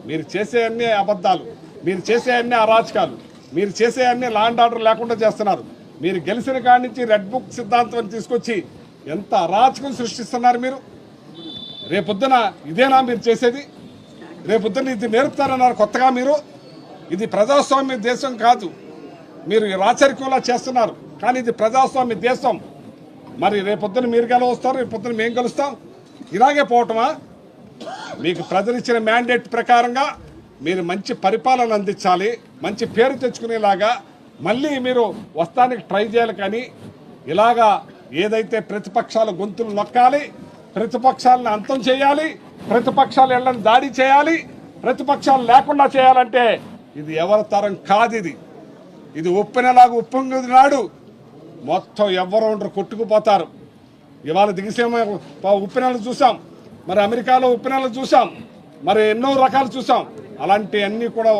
మీరు చేసే అన్ని అబద్ధాలు, మీరు చేసే అన్ని అరాచకాలు, మీరు చేసే అన్ని లా అండ్ ఆర్డర్ లేకుండా చేస్తున్నారు. మీరు గెలిచిన కాడి నుంచి రెడ్ బుక్ సిద్ధాంతం తీసుకొచ్చి ఎంత అరాచకం సృష్టిస్తున్నారు మీరు. రేపొద్దున ఇదేనా మీరు చేసేది? రేపొద్దున ఇది నేర్పుతారన్నారు కొత్తగా మీరు. ఇది ప్రజాస్వామ్య దేశం కాదు, మీరు రాచరికంలా చేస్తున్నారు. కానీ ఇది ప్రజాస్వామ్య దేశం. మరి రేపొద్దున మీరు గెలవస్తారు, రేపొద్దున మేము గెలుస్తాం. ఇలాగే పోవటమా? మీకు ప్రజలు ఇచ్చిన మ్యాండేట్ ప్రకారంగా మీరు మంచి పరిపాలన అందించాలి, మంచి పేరు తెచ్చుకునేలాగా మళ్ళీ మీరు వస్తానికి ట్రై చేయాలి. కానీ ఇలాగా ఏదైతే ప్రతిపక్షాల గొంతులు నొక్కాలి, ప్రతిపక్షాలను అంతం చేయాలి, ప్రతిపక్షాలు ఇళ్లను దాడి చేయాలి, ప్రతిపక్షాలు లేకుండా చేయాలంటే ఇది ఎవరి తరం కాదు. ఇది ఉప్పెనలాగా ఉప్పొంగి నాడు మొత్తం ఎవరు ఉండరు, కొట్టుకుపోతారు. ఇవాళ దిగిసేమ ఉప్పెనలు చూసాం, మరి అమెరికాలో ఉప్పెనలు చూసాం, మరి ఎన్నో రకాలు చూసాం. అలాంటివన్నీ కూడా